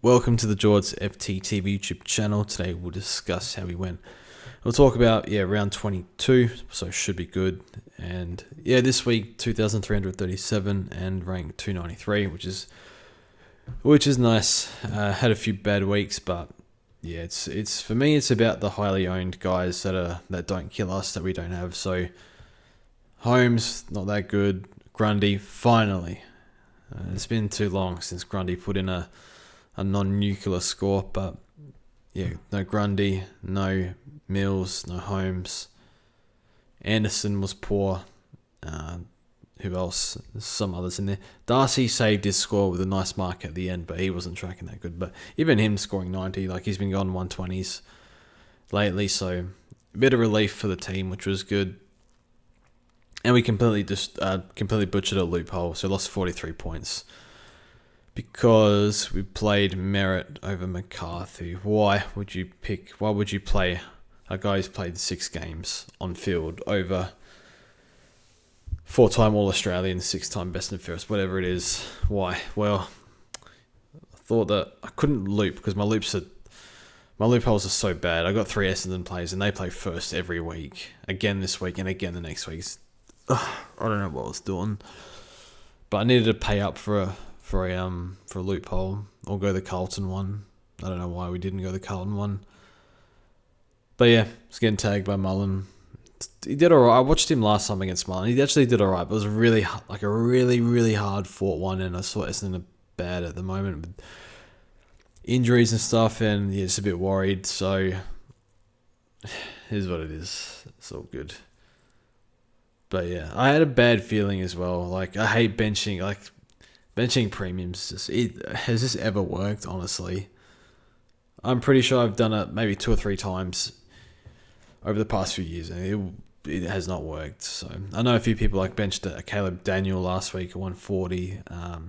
Welcome to the Jords FTTV YouTube channel. Today we'll discuss how we went. We'll talk about round 22, so should be good. And this week 2,337 and rank 293, which is nice. Had a few bad weeks, but it's for me it's about the highly owned guys that don't kill us, that we don't have. So Holmes not that good. Grundy finally. It's been too long since Grundy put in a non-nuclear score, but no Grundy, no Mills, no Holmes. Anderson was poor. Who else? There's some others in there. Darcy saved his score with a nice mark at the end, but he wasn't tracking that good. But even him scoring 90, like he's been going 120s lately, so a bit of relief for the team, which was good. And we completely butchered a loophole, so lost 43 points. Because we played Merritt over McCarthy. Why would you play a guy who's played 6 games on field over 4-time All-Australian, 6-time best and fairest, whatever it is? Why? Well, I thought that I couldn't loop because my loopholes are so bad. I got 3 Essendon players and they play first every week. Again this week and again the next week. I don't know what I was doing. But I needed to pay up for a loophole or go the Carlton one. I don't know why we didn't go the Carlton one. But it's getting tagged by Mullen. He did alright. I watched him last time against Mullen. He actually did alright, but it was a really hard fought one, and I saw Essendon bad at the moment with injuries and stuff, and it's a bit worried, so here's what it is. It's all good. But I had a bad feeling as well. Like, I hate benching. Like, benching premiums, has this ever worked, honestly? I'm pretty sure I've done it maybe 2 or 3 times over the past few years, and it has not worked. So I know a few people like benched Caleb Daniel last week at 140. I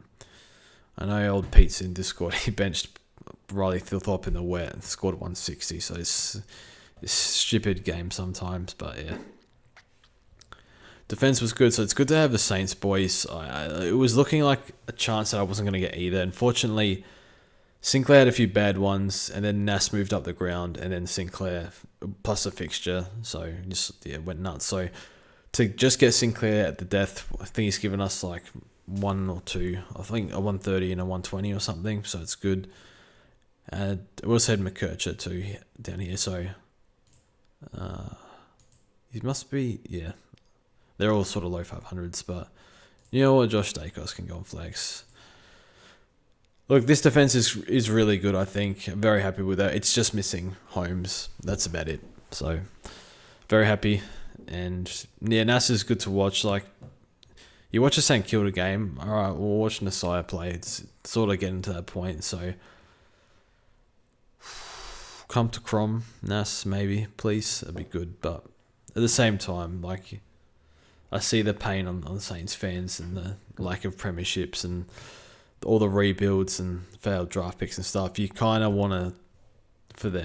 know old Pete's in Discord, he benched Riley Thilthorpe in the wet and scored 160. So it's a stupid game sometimes, but Defense was good, so it's good to have the Saints boys. It was looking like a chance that I wasn't going to get either. Unfortunately, Sinclair had a few bad ones, and then Nass moved up the ground, and then Sinclair plus a fixture, so just went nuts. So to just get Sinclair at the death, I think he's given us like 1 or 2. I think a 130 and a 120 or something, so it's good. We also had McKercher too down here, so he must be They're all sort of low 500s, but you know what? Josh Dacos can go on flex. Look, this defense is really good, I think. I'm very happy with that. It's just missing Holmes. That's about it. So, very happy. And, Nass is good to watch. Like, you watch a St Kilda game, all right, we'll watch Nasiah play. It's sort of getting to that point, so come to Crom, Nass, maybe, please. That'd be good. But at the same time, like, I see the pain on the Saints fans and the lack of premierships and all the rebuilds and failed draft picks and stuff. You kind of want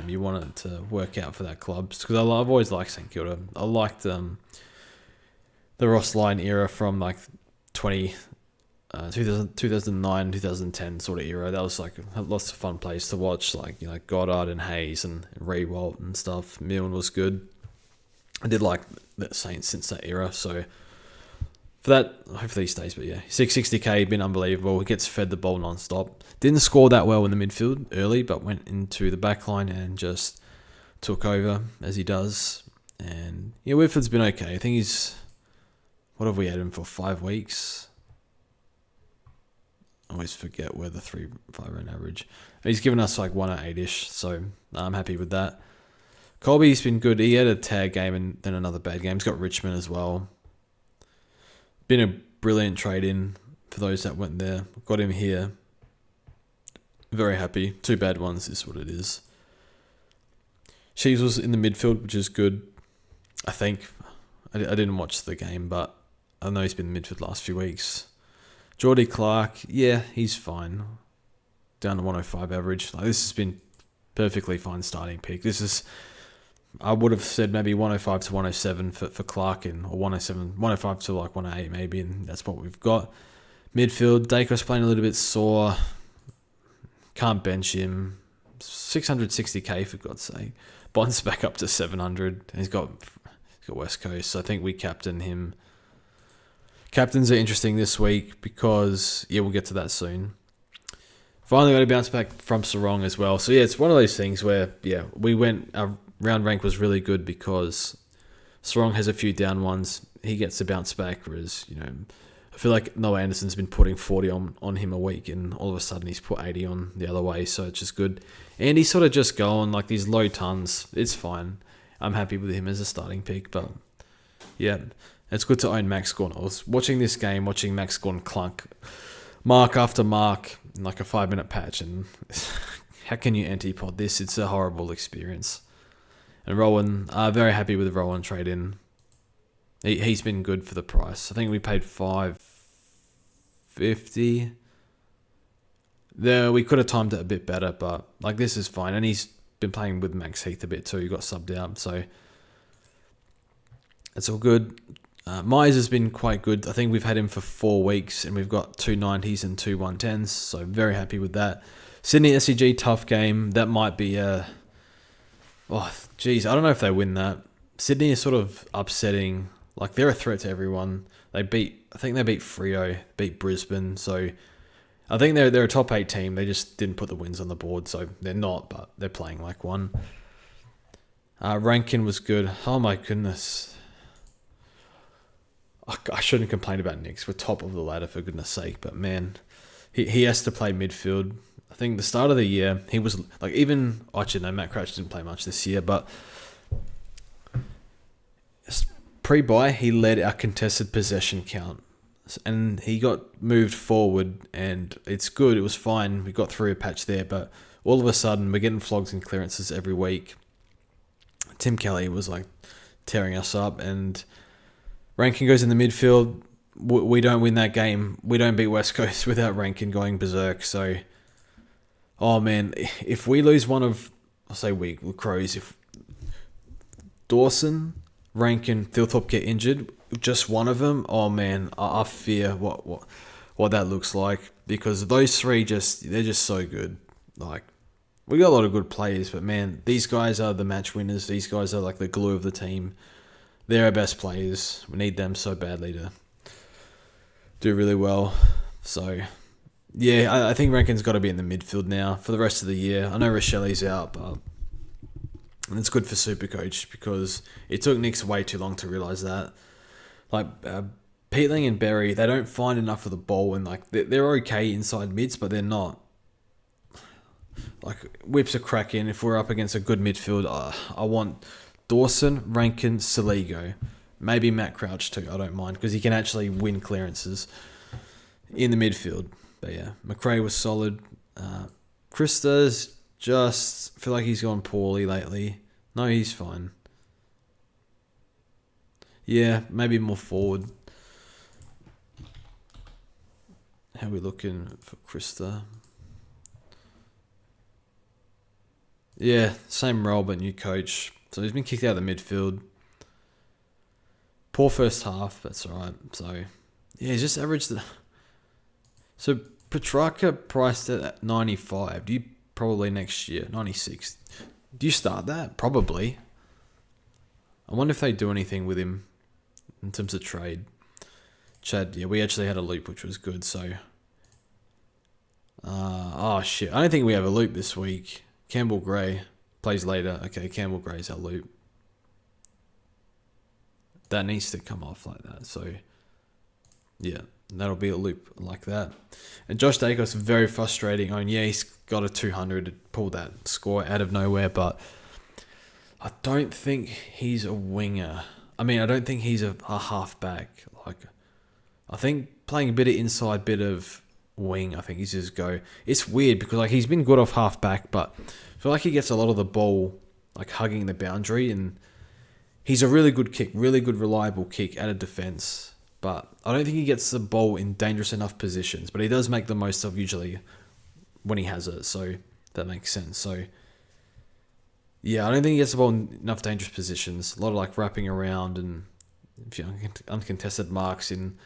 you want it to work out for that club. Because I've always liked St Kilda. I liked the Ross Lyon era from like 2009, 2010 sort of era. That was like lots of fun plays to watch, like Goddard and Hayes and Rewalt and stuff. Milne was good. I did like the Saints since that era, so for that, hopefully he stays. But 660k, been unbelievable. He gets fed the ball non-stop. Didn't score that well in the midfield early, but went into the back line and just took over, as he does. And Whitford's been okay. I think what have we had him for, 5 weeks? I always forget where the 3-5 run average. He's given us like 108-ish, so I'm happy with that. Colby's been good. He had a tag game and then another bad game. He's got Richmond as well. Been a brilliant trade-in for those that went there. Got him here. Very happy. 2 bad ones is what it is. Shees was in the midfield, which is good, I think. I didn't watch the game, but I know he's been in the midfield the last few weeks. Geordie Clark, he's fine. Down to 105 average. Like, this has been perfectly fine starting pick. I would have said maybe 105 to 107 for Clark, or 105 to like 108 maybe, and that's what we've got. Midfield, Dacos playing a little bit sore. Can't bench him. 660k for God's sake. Bond's back up to 700. He's got West Coast, so I think we captain him. Captains are interesting this week because, yeah, we'll get to that soon. Finally got to bounce back from Sarong as well. So, yeah, it's one of those things where, yeah, our round rank was really good because Sarong has a few down ones. He gets to bounce back, whereas, I feel like Noah Anderson's been putting 40 on him a week, and all of a sudden he's put 80 on the other way, so it's just good. And he's sort of just going like these low tons. It's fine. I'm happy with him as a starting pick, but yeah, it's good to own Max Gorn. I was watching this game, watching Max Gorn clunk mark after mark in like a 5-minute patch, and how can you anti-pod this? It's a horrible experience. And Rowan, very happy with the Rowan trade-in. He's been good for the price. I think we paid $550. There, we could have timed it a bit better, but like this is fine. And he's been playing with Max Heath a bit too. He got subbed out, so it's all good. Myers has been quite good. I think we've had him for 4 weeks, and we've got 2 90s and 2 110s, so very happy with that. Sydney SCG, tough game. That might be I don't know if they win that. Sydney is sort of upsetting. Like, they're a threat to everyone. I think they beat Freo, beat Brisbane, so I think they're a top 8 team. They just didn't put the wins on the board, so they're not, but they're playing like one. Rankin was good. Oh my goodness. I shouldn't complain about Knicks. We're top of the ladder, for goodness sake, but man, he has to play midfield. I think the start of the year, he was like, Matt Crouch didn't play much this year, but pre-bye, he led our contested possession count, and he got moved forward, and it's good. It was fine. We got through a patch there, but all of a sudden, we're getting flogs and clearances every week. Tim Kelly was like tearing us up, and Rankin goes in the midfield. We don't win that game. We don't beat West Coast without Rankin going berserk. So, oh man, if we lose one of, Crows, if Dawson, Rankin, Thilthorpe get injured, just one of them, oh man, I fear what that looks like, because those three they're just so good. Like, we got a lot of good players, but man, these guys are the match winners. These guys are like the glue of the team. They're our best players. We need them so badly to do really well. So, yeah, I think Rankin's got to be in the midfield now for the rest of the year. I know Rochelle's out, but it's good for SuperCoach because it took Nick's way too long to realise that. Like, Peatling and Berry, they don't find enough of the ball, and like they're okay inside mids, but they're not. Like, whips are cracking. If we're up against a good midfield, I want Dawson, Rankin, Saligo, maybe Matt Crouch too. I don't mind because he can actually win clearances in the midfield. But yeah, McRae was solid. Krista's just feel like he's gone poorly lately. No, he's fine. Yeah, maybe more forward. How are we looking for Krista? Yeah, same role but new coach. So he's been kicked out of the midfield. Poor first half, but that's alright. So, yeah, he's just averaged the... So, Petrarca priced it at 95. Do you probably next year, 96. Do you start that? Probably. I wonder if they do anything with him in terms of trade. Chad, yeah, we actually had a loop, which was good, so... oh, shit. I don't think we have a loop this week. Campbell Gray plays later. Okay, Campbell Gray's our loop. That needs to come off like that, so... Yeah, that'll be a loop like that. And Josh Dacos, very frustrating. I mean, yeah, he's got a 200 to pull that score out of nowhere, but I don't think he's a winger. I mean, I don't think he's a halfback. Like, I think playing a bit of inside, bit of wing, I think he's his go. It's weird because like he's been good off halfback, but I feel like he gets a lot of the ball like hugging the boundary, and he's a really good kick, really good reliable kick out of defence. But I don't think he gets the ball in dangerous enough positions. But he does make the most of usually when he has it. So that makes sense. So yeah, I don't think he gets the ball in enough dangerous positions. A lot of like wrapping around and uncontested marks in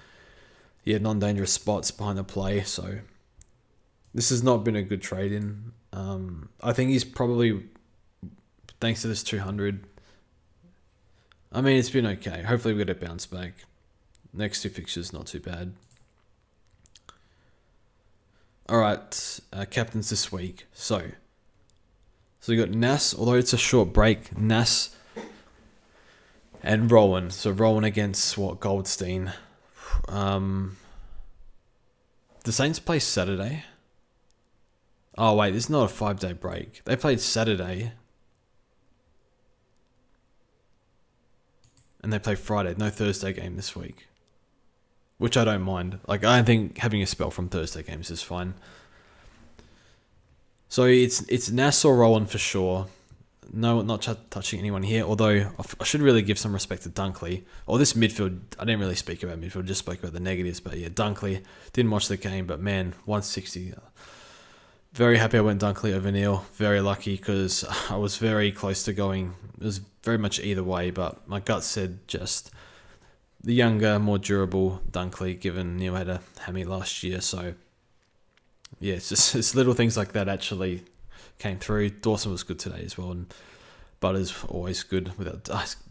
non-dangerous spots behind the play. So This has not been a good trade-in. I think he's probably, thanks to this 200, I mean, it's been okay. Hopefully we get a bounce back. Next 2 fixtures, not too bad. Alright, captains this week. So we got Nas, although it's a short break, Nas and Rowan. So Rowan against, Goldstein. The Saints play Saturday. Oh, wait, this is not a 5-day break. They played Saturday. And they play Friday. No Thursday game this week. Which I don't mind. Like, I think having a spell from Thursday games is fine. So it's Nas or Rowan for sure. No, not touching anyone here. Although I should really give some respect to Dunkley. Or this midfield, I didn't really speak about midfield. Just spoke about the negatives. But yeah, Dunkley, didn't watch the game. But man, 160. Very happy I went Dunkley over Neil. Very lucky because I was very close to going. It was very much either way. But my gut said just the younger, more durable Dunkley, given Neil had a hammy last year. So yeah, it's little things like that actually came through. Dawson was good today as well, and Butter's always good.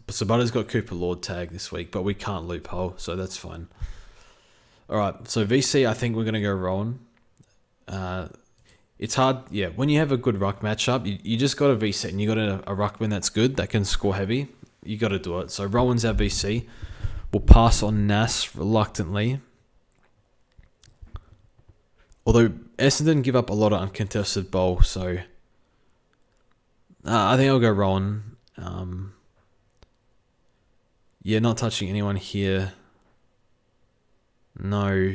So Butter's got Cooper Lord tag this week, but we can't loophole, so that's fine. All right, so VC, I think we're going to go Rowan. It's hard, yeah, when you have a good ruck matchup, you just got a VC, and you got a ruckman that's good, that can score heavy. You got to do it. So Rowan's our VC. We'll pass on Nas reluctantly. Although Essendon give up a lot of uncontested ball, so I think I'll go Rowan. Yeah, not touching anyone here. No.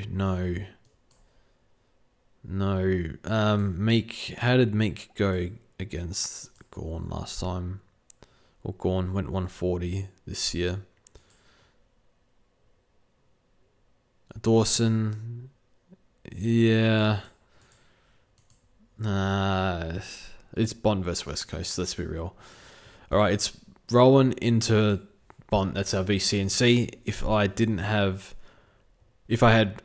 Meek, how did Meek go against Gawn last time? Well, Gawn went 140 this year. Dawson, yeah. It's Bond versus West Coast, let's be real. Alright, it's Rowan into Bond, that's our VC and C. If I had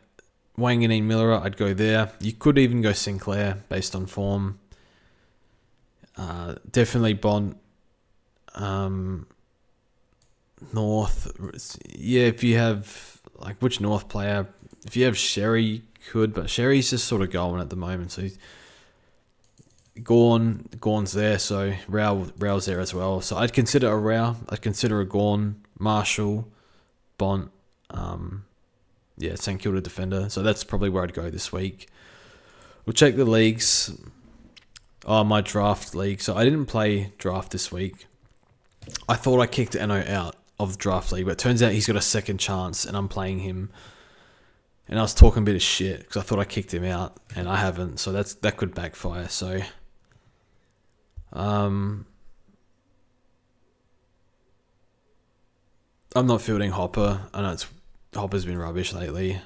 Wanganeen Miller, I'd go there. You could even go Sinclair based on form. Definitely Bond. North, yeah, if you have, like, which North player? If you have Sherry, you could, but Sherry's just sort of going at the moment, so Gawn's there, so Rao's there as well. So I'd consider a Rao, I'd consider a Gawn, Marshall, Bont, St Kilda defender. So that's probably where I'd go this week. We'll check the leagues. Oh, my draft league. So I didn't play draft this week. I thought I kicked Eno out of the draft league, but it turns out he's got a second chance and I'm playing him. And I was talking a bit of shit because I thought I kicked him out and I haven't. So that could backfire. So I'm not fielding Hopper. I know Hopper's been rubbish lately.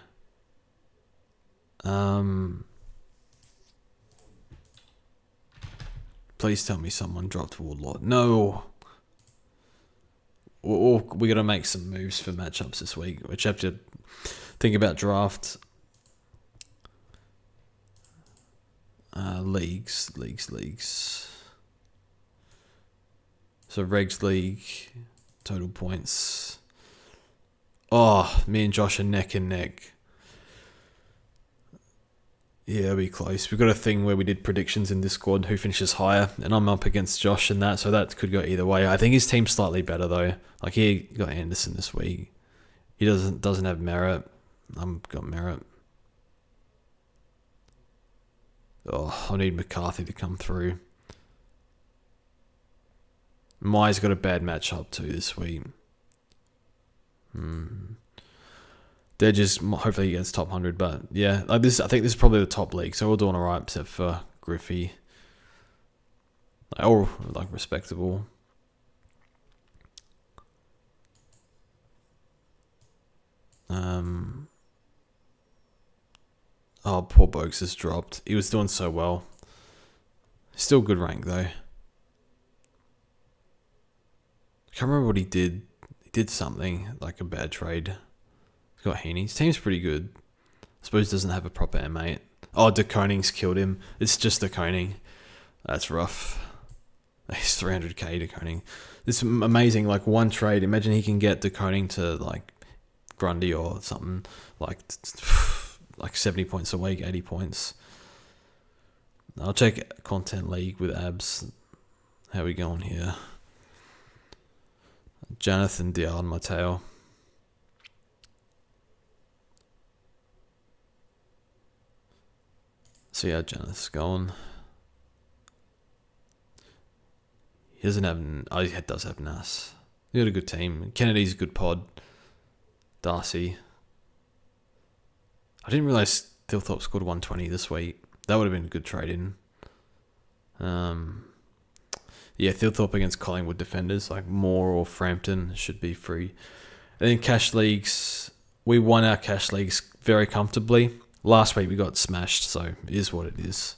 Please tell me someone dropped Warlord. No. We got to make some moves for matchups this week, which I have to think about draft. Leagues. So Regs League, total points. Oh, me and Josh are neck and neck. Yeah, it'll be close. We've got a thing where we did predictions in Discord, who finishes higher, and I'm up against Josh in that, so that could go either way. I think his team's slightly better though. Like he got Anderson this week. He doesn't have Merritt. I've got Merritt. Oh, I need McCarthy to come through. Mai's got a bad matchup too this week. They're just hopefully against top 100, but yeah, like this. I think this is probably the top league, so we're doing alright except for Griffey. All like respectable. Oh, poor Bogues has dropped. He was doing so well. Still good rank though. I can't remember what he did. He did something like a bad trade. He's got Heaney. His team's pretty good. I suppose he doesn't have a proper M8. Oh, De Koning's killed him. It's just De Koning. That's rough. He's 300k De Koning. It's amazing. Like one trade. Imagine he can get De Koning to like Grundy or something like 70 points a week, 80 points. I'll check Content League with Abs. How we going here? Jonathan Dial Mateo. See how Jonathan's going. He doesn't have... Oh, he does have Nas. He got a good team. Kennedy's a good pod. Darcy. I didn't realise Thilthorpe scored 120 this week. That would have been a good trade-in. Yeah, Thilthorpe against Collingwood defenders, like Moore or Frampton, should be free. And then cash leagues, we won our cash leagues very comfortably. Last week we got smashed, so it is what it is.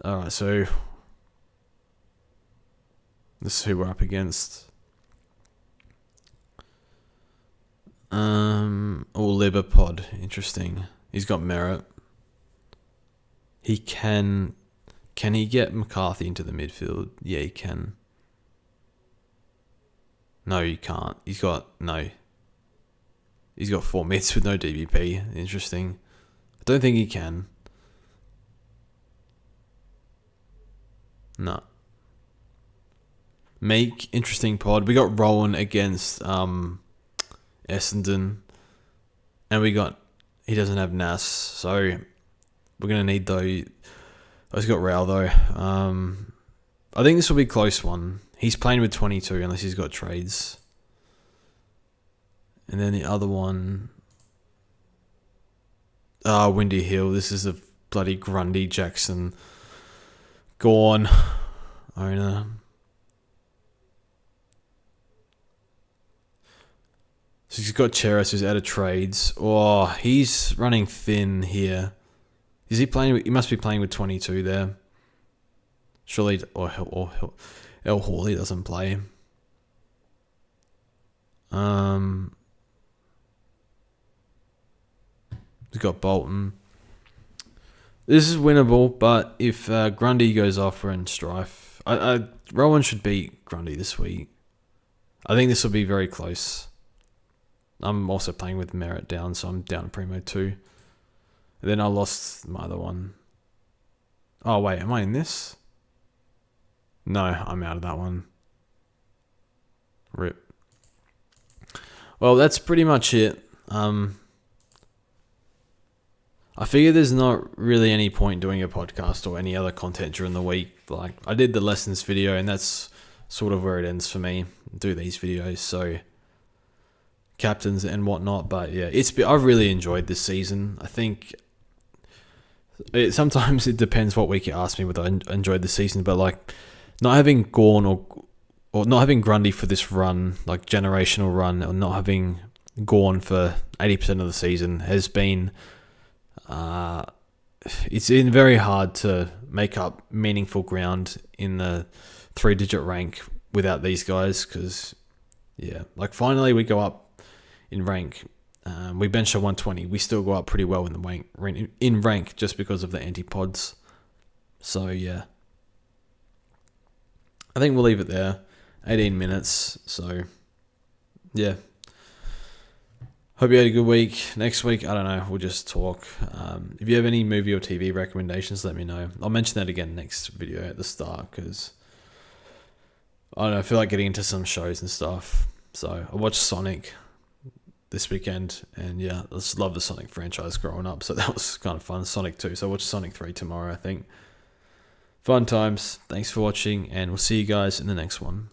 Alright, so this is who we're up against. Liberpod, interesting. He's got merit. He can he get McCarthy into the midfield? Yeah, he can. No, he can't. He's got 4 mids with no DBP. Interesting. I don't think he can. No. Meek, interesting pod. We got Rowan against Essendon. And he doesn't have Nas, so we're going to need though. He's got Rao though. I think this will be a close one. He's playing with 22 unless he's got trades. And then the other one... Windy Hill. This is a bloody Grundy Jackson. Gone. Owner. So he's got Cheris who's out of trades. Oh, he's running thin here. Is he playing? He must be playing with 22 there. Surely, or El Hawley doesn't play. He's got Bolton. This is winnable, but if Grundy goes off, we're in strife. Rowan should beat Grundy this week. I think this will be very close. I'm also playing with merit down, so I'm down Primo 2. And then I lost my other one. Oh, wait, am I in this? No, I'm out of that one. RIP. Well, that's pretty much it. I figure there's not really any point doing a podcast or any other content during the week. Like, I did the lessons video, and that's sort of where it ends for me. Do these videos, so... captains and whatnot, but yeah, I've really enjoyed this season. I think sometimes it depends what week you ask me whether I enjoyed the season, but like not having Gorn or not having Grundy for this run, like generational run, or not having Gorn for 80% of the season has been it's been very hard to make up meaningful ground in the 3-digit rank without these guys, because yeah, like finally we go up in rank. We bench at 120. We still go up pretty well in the rank just because of the anti-pods. So yeah, I think we'll leave it there. 18 minutes. So yeah, hope you had a good week. Next week, I don't know, we'll just talk. If you have any movie or TV recommendations, let me know. I'll mention that again next video at the start, because I don't know, I feel like getting into some shows and stuff. So I watched Sonic this weekend, and yeah, I just love the Sonic franchise growing up, so that was kind of fun. Sonic 2, so I'll watch Sonic 3 tomorrow, I think. Fun times. Thanks for watching, and we'll see you guys in the next one.